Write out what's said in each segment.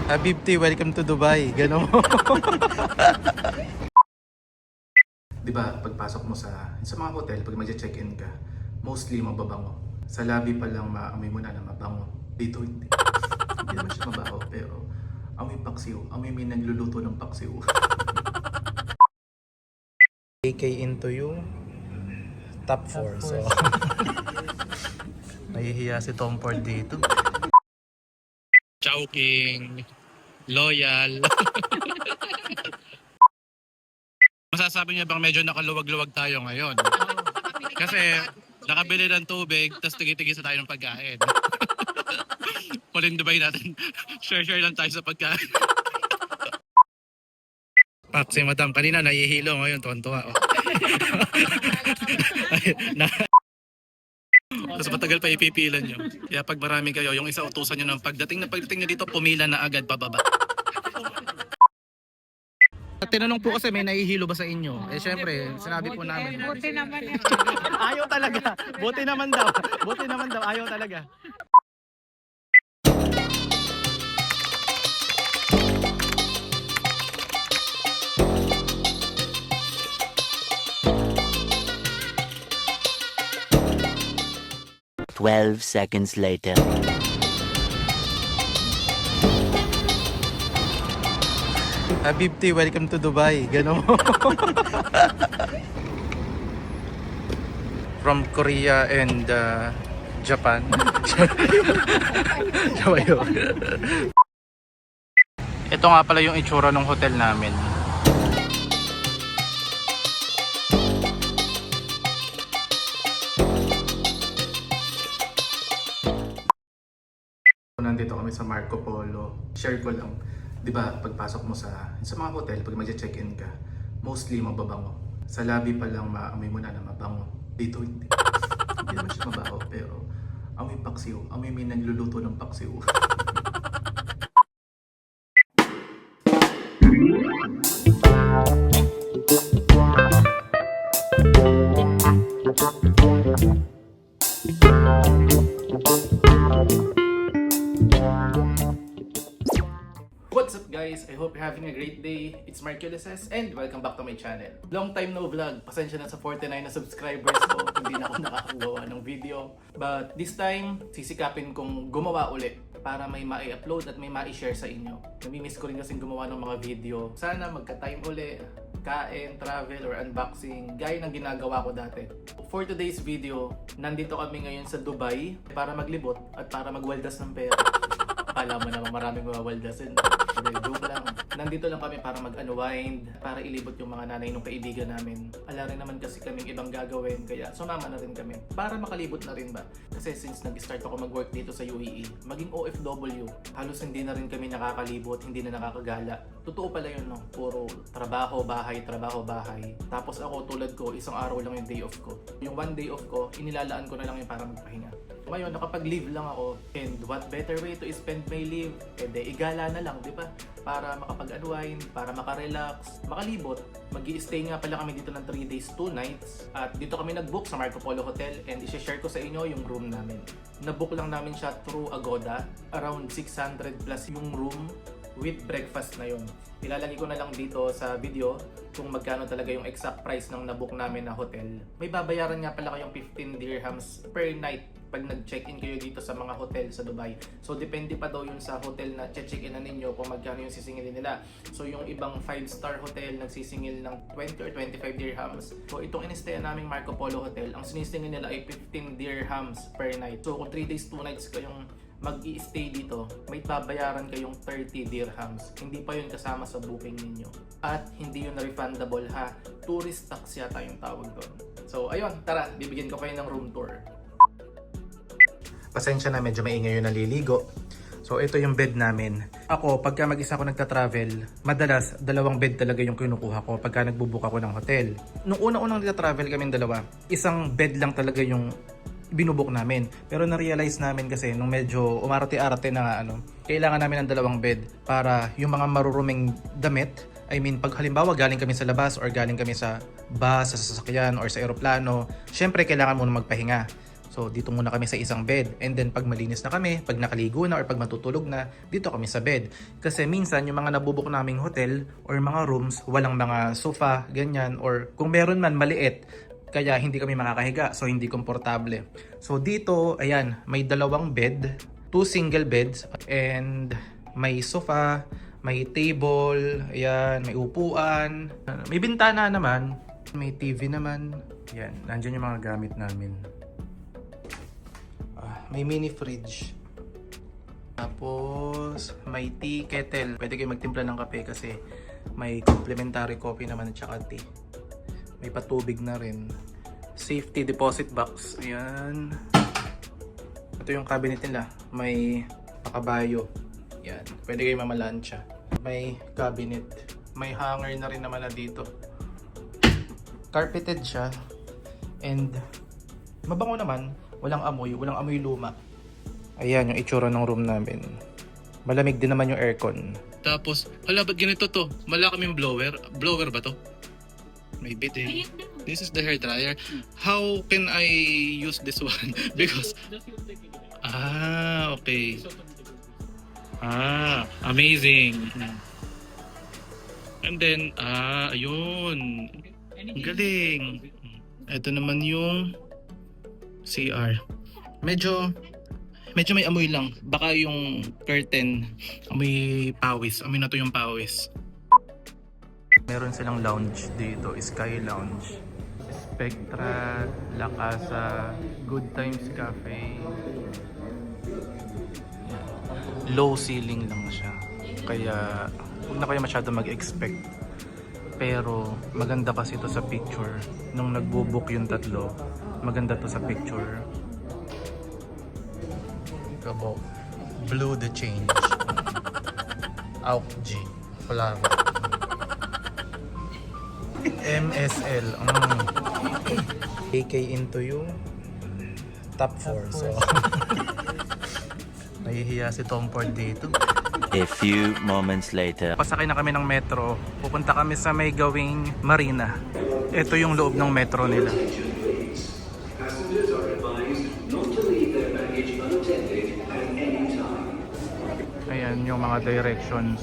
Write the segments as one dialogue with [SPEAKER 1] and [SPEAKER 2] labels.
[SPEAKER 1] Habibti, welcome to Dubai. Gano'n.
[SPEAKER 2] Di ba, pagpasok mo sa mga hotel, pag mag-check-in ka, mostly mababango. Sa lobby pa lang maamoy mo na mabango. Dito hindi. Hindi naman siya mabaho, pero amoy paksiw. Amoy may nagluluto ng paksiw.
[SPEAKER 1] AK into yung top 4. So, nahihiya si Tom Ford dito.
[SPEAKER 3] Chowking, loyal. Masasabi niya bang medyo nakaluwag-luwag tayo ngayon? Kasi nakabili ng tubig, tapos tigil-tigil tayo ng pagkain. Pauling Dubai natin, share-share lang tayo sa pagkain. Pak, si Madam kanina nahihilo, ngayon tuwan-tuwa. Oh. Tapos matagal pa ipipilan nyo. Kaya pag marami kayo, yung isa utusan nyo ng pagdating nyo dito, pumila na agad pababa. Tinanong po kasi may nahihilo ba sa inyo? Eh syempre, sinabi po namin.
[SPEAKER 4] Buti naman yan.
[SPEAKER 3] Ayaw talaga. Buti naman daw. Buti naman daw. Ayaw talaga.
[SPEAKER 5] Twelve seconds later.
[SPEAKER 1] Habibti, welcome to Dubai. Gano'n. From Korea and Japan. Ito nga pala yung itsura ng hotel namin.
[SPEAKER 2] Nandito kami sa Marco Polo. Share ko lang. Di ba, pagpasok mo sa mga hotel, pag mag-check-in ka, mostly mababango. Sa lobby pa lang maamoy mo na mabango. Dito hindi. Hindi naman siya mabaho, pero amoy paksiw. Amoy may nagluluto ng paksiw. What's up guys? I hope you're having a great day. It's Mark Ulises and welcome back to my channel. Long time no vlog. Pasensya na sa 49 na subscribers ko. Hindi na ako nakakagawa ng video. But this time, sisikapin kong gumawa ulit para may ma-upload at may ma-share sa inyo. Namimiss ko rin kasing gumawa ng mga video. Sana magka-time uli, kain, travel, or unboxing, gaya ng ginagawa ko dati. For today's video, nandito kami ngayon sa Dubai para maglibot at para magwaldas ng pera. Akala mo naman maraming mawawaldasin. Joke lang. Nandito lang kami para mag-unwind, para ilibot yung mga nanay ng kaibigan namin. Ala rin naman kasi kaming ibang gagawin, kaya sumama na rin kami. Para makalibot na rin ba? Kasi since nag-start ako mag-work dito sa UAE, maging OFW, halos hindi na rin kami nakakalibot, hindi na nakakagala. Totoo pala yun, no? Puro trabaho, bahay, trabaho, bahay. Tapos ako, tulad ko, isang araw lang yung day off ko. Yung one day off ko, inilalaan ko na lang yung para magpahinga. Ngayon, nakapag-leave lang ako, and what better way to spend my leave? Eh de, igala na lang, di ba? Para makapag-unwind, para makarelax, makalibot. Mag-i-stay nga pala kami dito ng 3 days, 2 nights. At dito kami nag-book sa Marco Polo Hotel and i-share ko sa inyo yung room namin. Na-book lang namin siya through Agoda. Around 600 plus yung room with breakfast na yun. Ilalagay ko na lang dito sa video kung magkano talaga yung exact price ng nabook namin na hotel. May babayaran nga pala kayong 15 dirhams per night pag nag-check-in kayo dito sa mga hotel sa Dubai. So depende pa daw yun sa hotel na check-in na ninyo kung magkano yung sisingilin nila. So yung ibang 5-star hotel nagsisingil ng 20 or 25 dirhams. So itong in-stay naming Marco Polo Hotel, ang sinisingil nila ay 15 dirhams per night. So kung 3 days 2 nights kayong mag-i-stay dito, may babayaran kayong 30 dirhams. Hindi pa yun kasama sa booking ninyo. At hindi yun refundable ha. Tourist tax yata yung tawag doon. So ayun, tara, bibigyan ko kayo ng room tour.
[SPEAKER 1] Pasensya na, medyo maingay yung naliligo. So ito yung bed namin. Ako, pagka mag-isa ako nagta-travel, madalas dalawang bed talaga yung kinukuha ko pagka nagbubook ako ng hotel. Nung una-unang nagta-travel kaming dalawa, isang bed lang talaga yung binubok namin. Pero na-realize namin kasi nung medyo umarte-arte na nga, kailangan namin ng dalawang bed para yung mga maruruming damit, I mean, pag halimbawa galing kami sa labas or galing kami sa bus, sa sasakyan or sa eroplano, syempre kailangan muna magpahinga. So dito muna kami sa isang bed, and then pag malinis na kami, pag nakaligo na or pag matutulog na, dito kami sa bed. Kasi minsan yung mga nabubuk naming hotel or mga rooms, walang mga sofa, ganyan, or kung meron man maliit, kaya hindi kami makakahiga, so hindi komportable. So dito, ayan, may dalawang bed, 2 single beds, and may sofa, may table, ayan, may upuan, may bintana naman, may TV naman. Ayan, nandyan yung mga gamit namin. May mini fridge. Tapos, may tea kettle. Pwede kayo magtimpla ng kape kasi may complimentary coffee naman at saka tea. May patubig na rin. Safety deposit box. Ayan. Ito yung cabinet nila. May pakabayo. Ayan. Pwede kayo mamalansya. May cabinet. May hanger na rin naman na dito. Carpeted siya. And mabango naman. Walang amoy luma. Ayan yung itsura ng room namin. Malamig din naman yung aircon.
[SPEAKER 3] Tapos, hala, ba't ganito to? Wala kaming blower. Blower ba to? May bit eh. This is the hair dryer. How can I use this one? Because... okay. Amazing. And then, ayun. Ang galing. Ito naman yung CR. Medyo may amoy lang. Baka yung curtain amoy pawis. Amoy na to yung pawis.
[SPEAKER 1] Meron silang lounge dito, Sky Lounge. Spectra, La Casa, Good Times Cafe. Low ceiling lang siya. Kaya huwag na kayo masyado mag-expect. Pero maganda kasi ito sa picture. Nung nagbo-book yung tatlo, maganda to sa picture. Ito Blue the Change. AUG. Wala. MSL. AK into yung top 4. So, nahihiya si Tom Ford dito.
[SPEAKER 5] A few moments later.
[SPEAKER 1] Pasakay na kami ng metro. Pupunta kami sa may gawing marina. Ito yung loob ng metro nila. Ayan yung mga directions.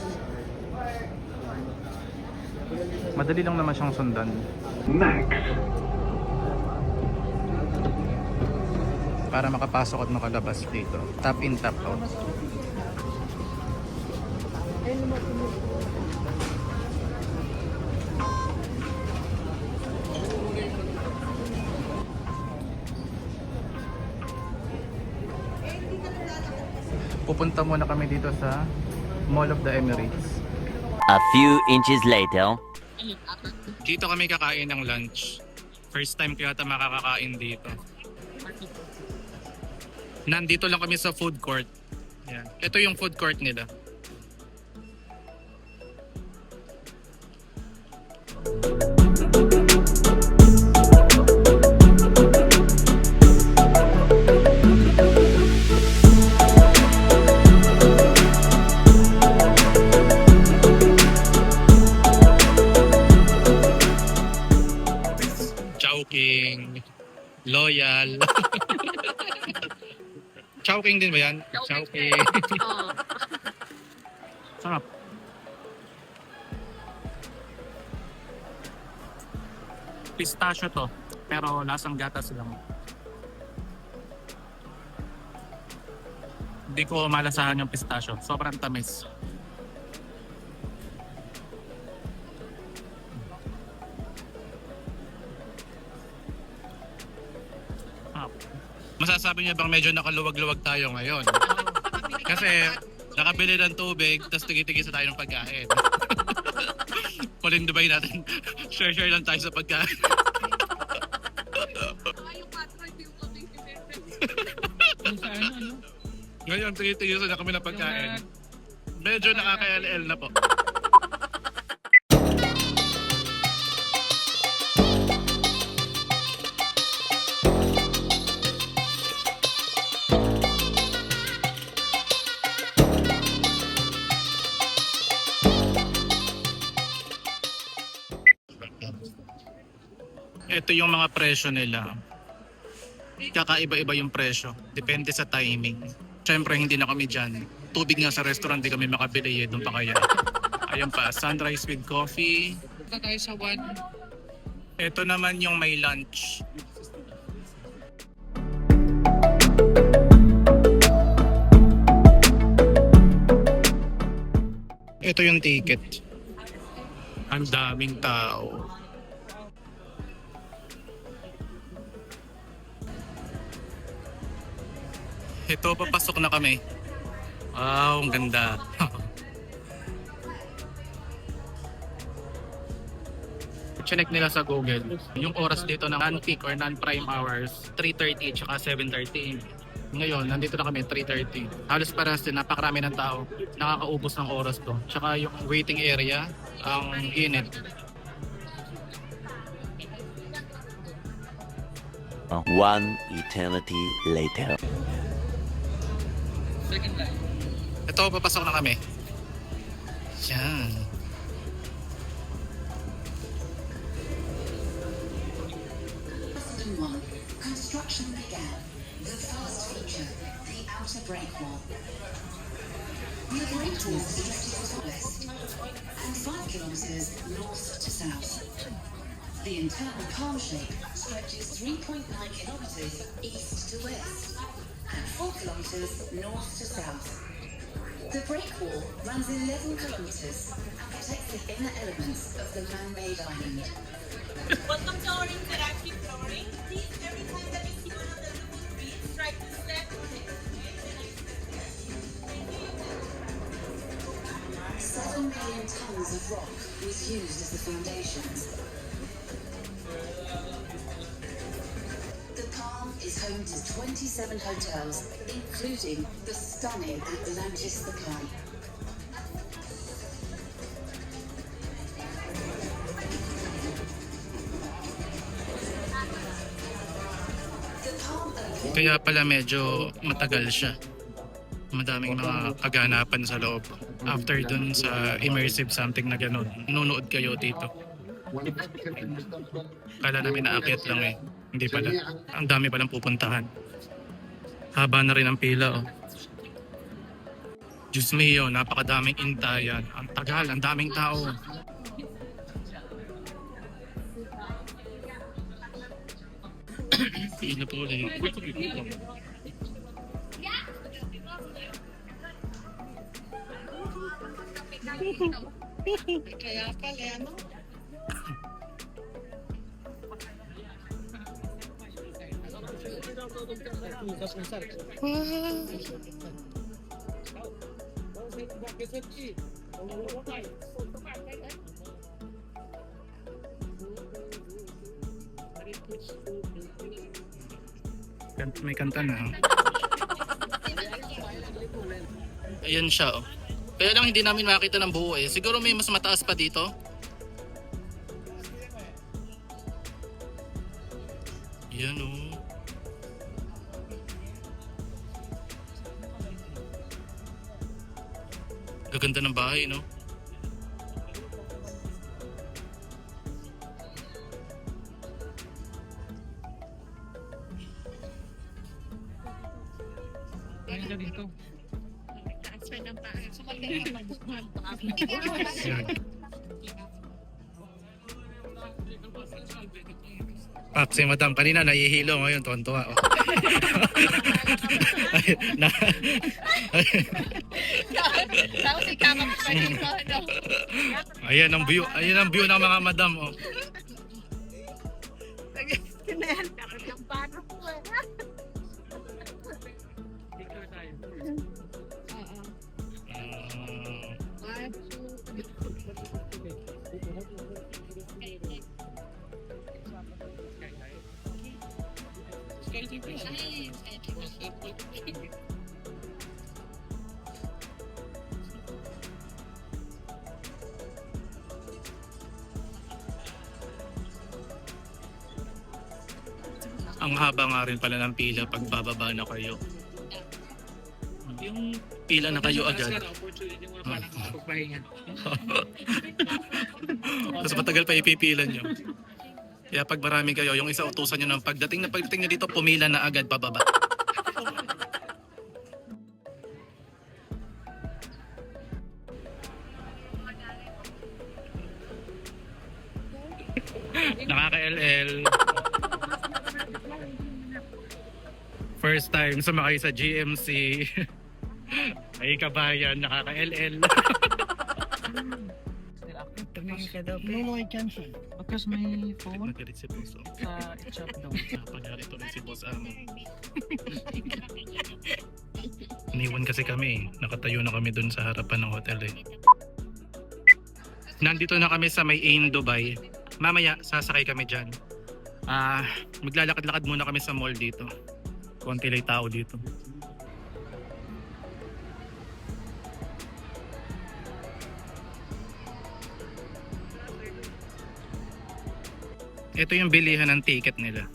[SPEAKER 1] Madali lang naman siyang sundan. Para makapasok at makalabas dito. Tap in, tap out. Pupunta muna kami dito sa Mall of the Emirates.
[SPEAKER 5] A few inches later.
[SPEAKER 3] Dito kami kakain ng lunch. First time ko yata makakakain dito. Nandito lang kami sa food court. Yan. Ito yung food court nila. Chowking, Loyal. Chowking din ba yan? Chowking. Sarap. Pistachio to, pero lasang gatas lang. Hindi ko malasahan yung pistachio. Sobrang tamis. Masasabi niya bang medyo nakaluwag-luwag tayo ngayon? Kasi nakabili ng tubig, tapos tigil-tigil tayo ng pagkain. Pulindubayin natin. Share lang tayo sa pagkain. Ngayon, tigil-tigil na kami ng pagkain. Medyo nakaka-LL na po. Ito yung mga presyo nila. kakaiba-iba yung presyo. Depende sa timing. Siyempre, hindi na kami dyan. Tubig nga sa restaurant, di kami makabili eh. Doon pa kaya. Ayun pa, sunrise with coffee. Ito tayo sa one. Ito naman yung may lunch. Ito yung ticket. Ang daming tao. Ito, papasok na kami. Wow, ang ganda. Chinek nila sa Google. Yung oras dito ng non-peak or non-prime hours, 3:30 at 7:30. Ngayon, nandito na kami, 3:30. Halos parehas din, napakarami ng tao. Nakakaubos ng oras to. Tsaka yung waiting area, ang init.
[SPEAKER 5] One eternity later.
[SPEAKER 3] Ito, papasok na kami. Yan.
[SPEAKER 4] Construction began. The first feature, the outer break wall. The break wall is directed to west and 5 kilometers north to south. The internal palm shape stretches 3.9 kilometers east to west and 4 kilometers north to south. The break wall runs 11 kilometers and protects the inner elements of the man-made island.
[SPEAKER 6] Welcome to our interactive flooring. Please, every time that you see one of the little screens, try to step on it.
[SPEAKER 4] 7 million tons of rock was used as the foundations. The Palm is home to 27 hotels, including the stunning Atlantis the Palm. The Palm opened
[SPEAKER 3] Kaya pala medyo matagal siya. Madaming mga kaganapan sa loob. After dun sa immersive something na gano'n, nunood kayo dito. Kala namin naakyat lang eh. Hindi pala. Ang dami palang pupuntahan. Haba na rin ang pila oh. Diyos mio, napakadaming intayan. Ang tagal, ang daming tao. Pila po ulit.
[SPEAKER 6] Kaya pala, ano?
[SPEAKER 3] May kanta na. Ayan siya oh. Kaya lang hindi namin makita ng buo eh. Siguro may mas mataas pa dito. Yan oh. Gaganda ng bahay no. Pak, si Madam kanina nahihilo ngayon, tuwan-tuwa. Oh.
[SPEAKER 6] Tapos ikaw pa dito, ano?
[SPEAKER 3] Ayan ang view ng mga madam. Oh.
[SPEAKER 6] Kinahan ka ng baro ko,
[SPEAKER 3] Ang haba nga rin pala ng pila pag bababa na kayo. Yung pila na kayo agad. Tapos matagal pa ipipila nyo. Kaya pag marami kayo, yung isa utusan nyo ng pagdating nyo dito, pumila na agad pababa. Nakaka-LL. First time sumakay sa GMC. Ay kabayan, nakaka-LL.
[SPEAKER 7] No, I can't. Because my phone
[SPEAKER 3] Magalit si Boss.
[SPEAKER 7] it's shut down.
[SPEAKER 3] Napagalit ulit si Boss Amo. Iniwan kasi kami. Nakatayo na kami dun sa harapan ng hotel eh. Nandito na kami sa may Ain Dubai. Mamaya sasakay kami dyan. Maglalakad-lakad muna kami sa mall dito. Konti lang tao dito. Ito yung bilihan ng ticket nila.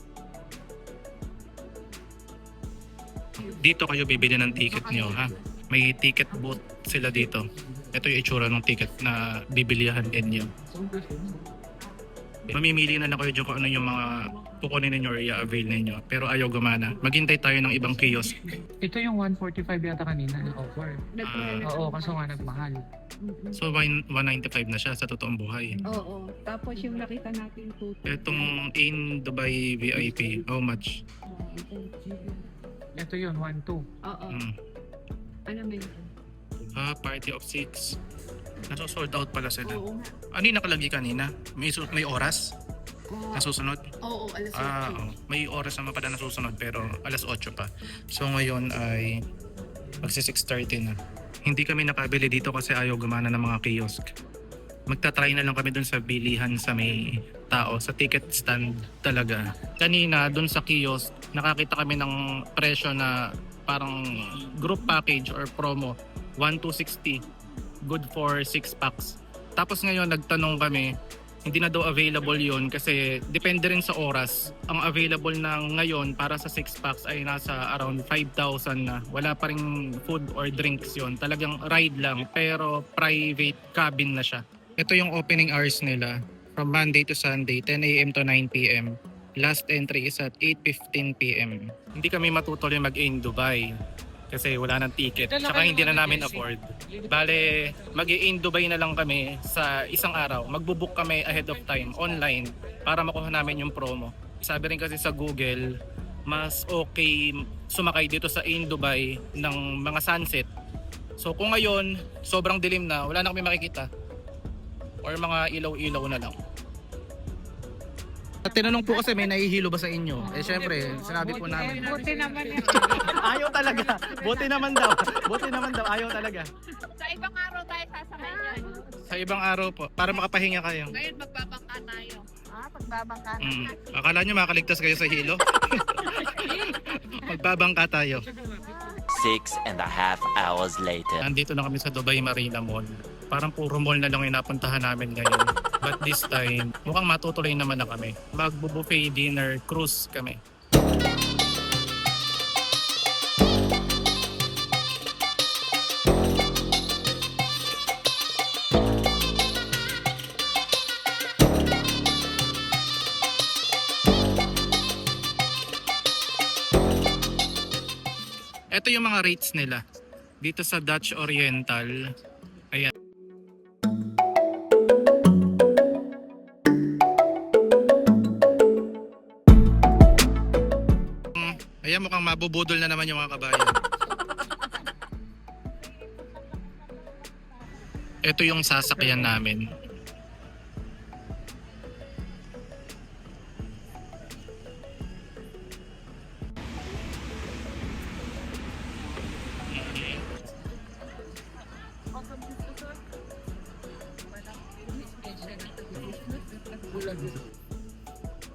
[SPEAKER 3] Dito kayo bibili ng ticket nyo ha. May ticket booth sila dito. Ito yung itsura ng ticket na bibilihan ninyo. Mamimili na lang kayo dyan kung ano yung mga kukunin ninyo or i-avail ninyo. Pero ayaw gumana. Maghintay tayo ng ibang kiosk.
[SPEAKER 7] Ito yung 145 yata kanina na offer. Oo, kaso nga nagmahal.
[SPEAKER 3] So 195 na siya sa totoong buhay.
[SPEAKER 8] Oo. Tapos yung nakita natin tuto.
[SPEAKER 3] Itong Ain Dubai VIP, how much?
[SPEAKER 7] Ito yun, 1.2.
[SPEAKER 8] Oo. Ano ba yun?
[SPEAKER 3] Party of 6. Nasa-sold out pala sila.
[SPEAKER 8] Oo.
[SPEAKER 3] Ano yung nakalagay kanina? May oras? Nasusunod?
[SPEAKER 8] Oo, alas 8.
[SPEAKER 3] May oras naman pala nasusunod pero alas 8 pa. So ngayon ay magsi 6:30 na. Hindi kami nakabili dito kasi ayaw gumana ng mga kiosk. Magta-try na lang kami dun sa bilihan sa may tao, sa ticket stand talaga. Kanina dun sa kiosk, nakakita kami ng presyo na parang group package or promo, 1,260. Good for 6 packs. Tapos ngayon nagtanong kami, hindi na daw available yun kasi depende rin sa oras. Ang available na ngayon para sa 6 packs ay nasa around 5,000 na. Wala pa rin food or drinks yun. Talagang ride lang pero private cabin na siya. Ito yung opening hours nila. From Monday to Sunday, 10 a.m. to 9 p.m. Last entry is at 8:15 p.m. Hindi kami matutuloy mag-Ain Dubai kasi wala nang ticket. Tsaka hindi na namin afford. Bale, mag-Ain Dubai na lang kami sa isang araw. Magbubook kami ahead of time online para makuha namin yung promo. Sabi rin kasi sa Google, mas okay sumakay dito sa Ain Dubai ng mga sunset. So kung ngayon, sobrang dilim na, wala na kami makikita. Or mga ilaw-ilaw na lang. At tinanong po kasi may nahihilo ba sa inyo? Eh syempre, sinabi po namin.
[SPEAKER 8] Buti naman yan.
[SPEAKER 3] Ayaw talaga. Buti naman daw. Buti naman daw. Ayaw talaga.
[SPEAKER 6] Sa ibang araw tayo sasakay yan.
[SPEAKER 3] Sa ibang araw po. Para makapahinga kayo.
[SPEAKER 6] Ngayon magbabangka tayo.
[SPEAKER 8] Pagbabangka na.
[SPEAKER 3] Akala nyo makakaligtas kayo sa hilo? Magbabangka tayo.
[SPEAKER 5] 6.5 hours later.
[SPEAKER 3] Nandito na kami sa Dubai Marina Mall. Parang puro mall na lang yung napuntahan namin ngayon. But this time, mukhang matutuloy naman na kami. Magbo-buffet dinner cruise kami. Ito yung mga rates nila. Dito sa Dutch Oriental. Ayan. Ayan, mukhang mabubudol na naman yung mga kabayan. Ito yung sasakyan namin.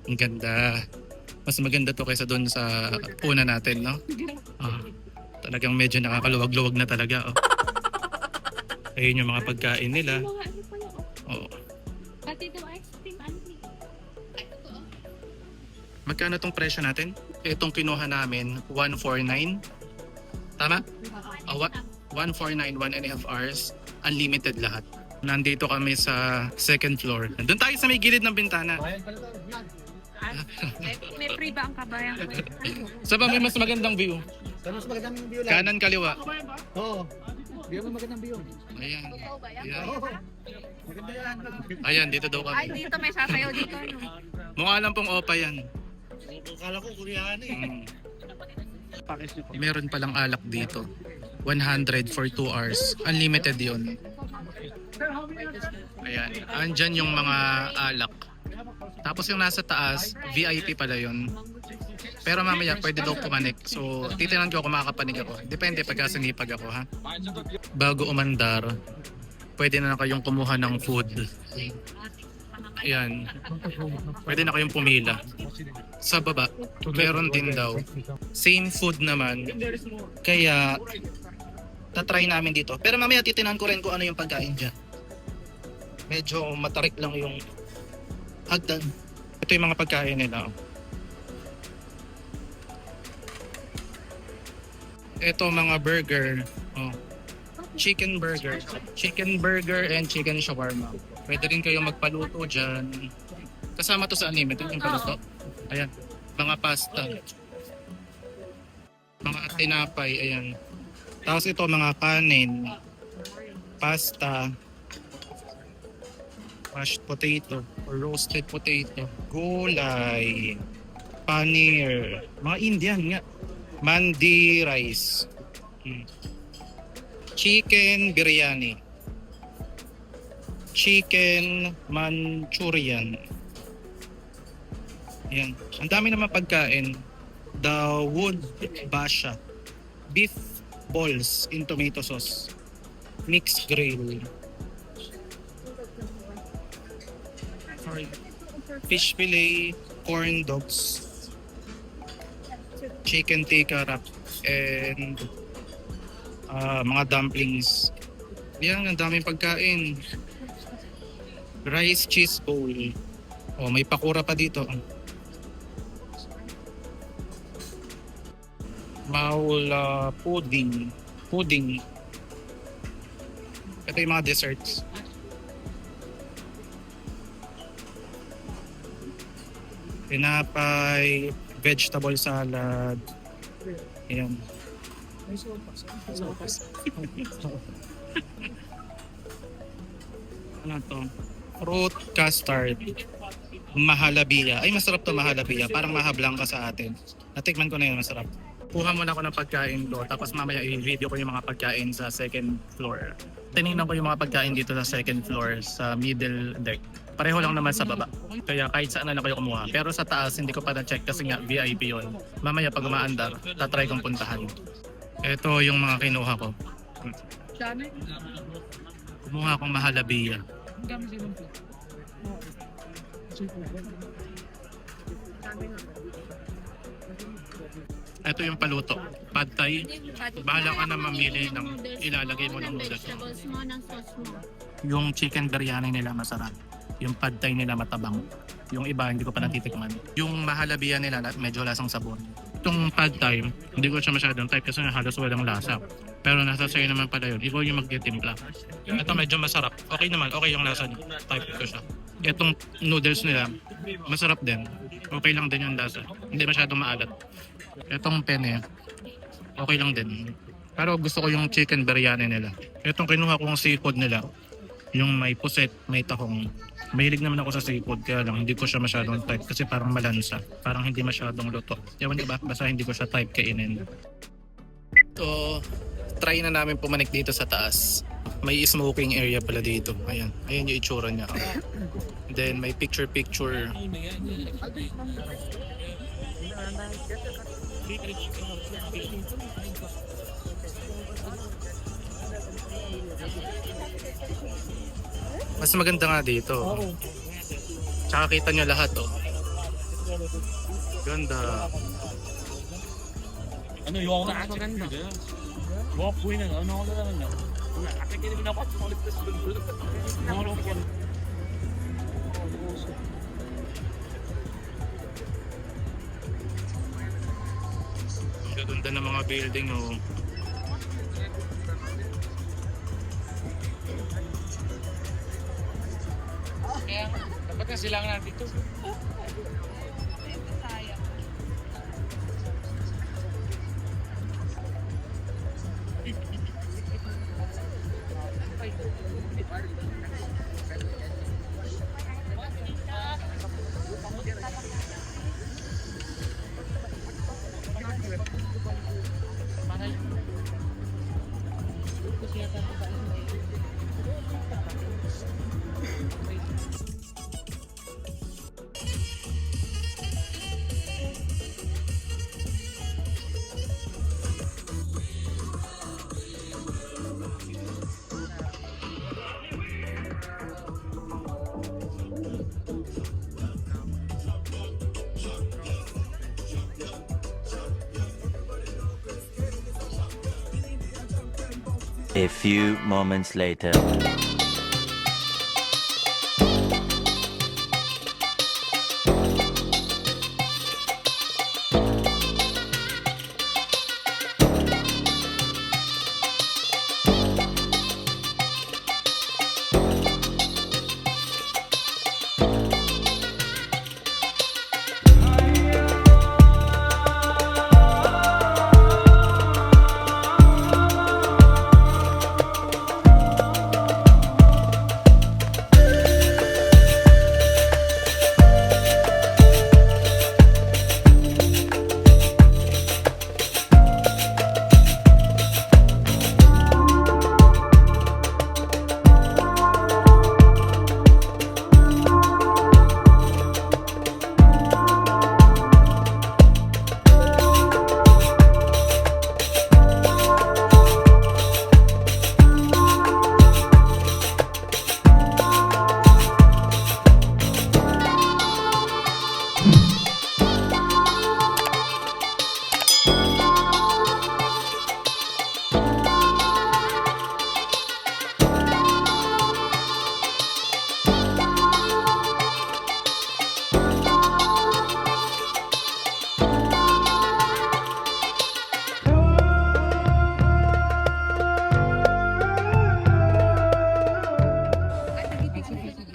[SPEAKER 3] Ang ganda. Mas maganda to kaysa doon sa una natin, no? Talagang medyo nakakaluwag-luwag na talaga. Oh. Ayun yung mga pagkain nila. Oh.
[SPEAKER 6] Pati daw ice cream,
[SPEAKER 3] Magkano tong presyo natin? Itong kinuha namin, 149. Tama? 149, 1.5 hours. Unlimited lahat. Nandito kami sa second floor. Doon tayo sa may gilid ng bintana.
[SPEAKER 8] May free ba ang kabayan ko?
[SPEAKER 3] Sa ba may mas magandang view?
[SPEAKER 7] Mas magandang view lang.
[SPEAKER 3] Kanan, kaliwa.
[SPEAKER 7] Oo. View mo magandang view.
[SPEAKER 3] Ayan. Ayan.
[SPEAKER 7] Maganda yan.
[SPEAKER 3] Ayan, dito daw
[SPEAKER 8] Ay,
[SPEAKER 3] kami.
[SPEAKER 8] dito may sasayaw dito. No?
[SPEAKER 3] Mukha lang pong opa yan.
[SPEAKER 7] Kala ko Koreano eh.
[SPEAKER 3] Meron palang alak dito. 100 for 2 hours. Unlimited yun. Ayan. Andyan yung mga alak. Tapos yung nasa taas, VIP pala yun. Pero mamaya pwede daw pumanik. So, titinan ko kung makakapanig ako. Depende pagka sinipag ako, ha? Bago umandar, pwede na kayong kumuha ng food. Ayan. Pwede na kayong pumila. Sa baba, meron din daw. Same food naman. Kaya, tatry namin dito. Pero mamaya titinan ko rin kung ano yung pagkain dyan. Medyo matarik lang yung hagdan. Ito yung mga pagkain nila. Ito mga burger. Oh. Chicken burger. Chicken burger and chicken shawarma. Pwede rin kayo magpaluto dyan. Kasama to sa unlimited yung paluto. Ayan. Mga pasta. Mga tinapay. Ayan. Tapos ito mga kanin. Pasta. Mashed potato or roasted potato. Gulay. Paneer. Mga Indian nga. Mandi rice. Chicken biryani. Chicken Manchurian. Ayan. Ang dami naman pagkain. Dawood basha. Beef balls in tomato sauce. Mixed grill. Sorry. Fish fillet, corn dogs, chicken tikka wrap, and mga dumplings. Yan, ang daming pagkain. Rice cheese bowl. Oh, may pakura pa dito. Maula pudding. Pudding. Ito yung mga desserts. Tinapay, vegetable salad. Ayan. Ano to? Fruit custard. Mahalabiya. Ay, masarap to mahalabiya. Parang mahablang ka sa atin. Natikman ko na yun, masarap. Kuha muna ako ng pagkain ko, tapos mamaya i-video ko yung mga pagkain sa second floor. Tinignan ko yung mga pagkain dito sa second floor, sa middle deck. Pareho lang naman sa baba. Kaya kahit saan na lang kayo kumuha. Pero sa taas, hindi ko pa na-check kasi nga VIP yun. Mamaya pag umaandar, tatry kong puntahan. Ito yung mga kinuha ko. Kumuha akong mahalabiya. Ito yung paluto. Pad thai. Bahala ka na mamili ng ilalagay mo ng noodles. Yung chicken biryani nila masarap. Yung pad thai nila matabang. Yung iba hindi ko pa natitikman. Yung mahalabiya nila medyo lasang sabon. Itong pad thai, hindi ko siya masyadong type kasi halos walang lasa. Pero nasa sa'yo naman pala yun. Ikaw yung magtitimpla. Ito medyo masarap. Okay naman. Okay yung lasa niya. Type ko siya. Itong noodles nila, masarap din. Okay lang din yung lasa. Hindi masyadong maalat. Itong penne, okay lang din. Pero gusto ko yung chicken biryani nila. Itong kinuha kong seafood nila, yung may puset, may tahong. Mahilig naman ako sa seafood, kaya lang hindi ko siya masyadong type kasi parang malansa. Parang hindi masyadong luto. Ewan ko ba? Basta hindi ko siya type kainin. So, try na namin pumanik dito sa taas. May smoking area pala dito. Ayan. Ayan yung itsura niya. Then may picture-picture. Mas maganda nga dito. Tsaka kita nyo lahat, oh. Ganda.
[SPEAKER 9] Ano yung ako maganda? Walk na ano ako naman na. Nakakita din ako sa ulit sa sulod.
[SPEAKER 3] Ang ganda ng mga building, oh.
[SPEAKER 7] Dapat na silangan natin ito.
[SPEAKER 5] A few moments later.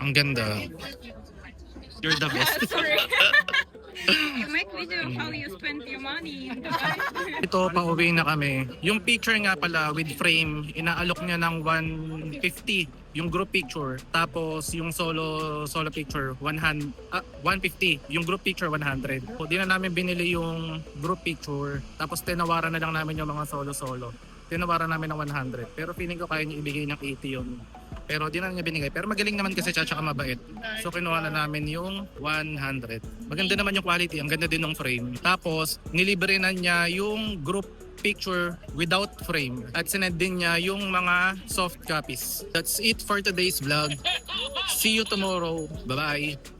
[SPEAKER 3] Ang ganda. You're the best.
[SPEAKER 8] Sorry. You make video of how you spend your money in Dubai.
[SPEAKER 3] Ito, pauwi na kami. Yung picture nga pala with frame, inaalok niya ng 150 yung group picture. Tapos yung solo picture, 150. Yung group picture, 100. So, di na namin binili yung group picture. Tapos tinawaran na lang namin yung mga solo. Tinawaran namin ng 100. Pero feeling ko kaya niya ibigay ng 80 yun. Pero di na niya binigay. Pero magaling naman kasi siya, tsaka mabait. So kinuha na namin yung 100. Maganda naman yung quality. Ang ganda din ng frame. Tapos nilibre na niya yung group picture without frame. At sinend din niya yung mga soft copies. That's it for today's vlog. See you tomorrow. Bye-bye.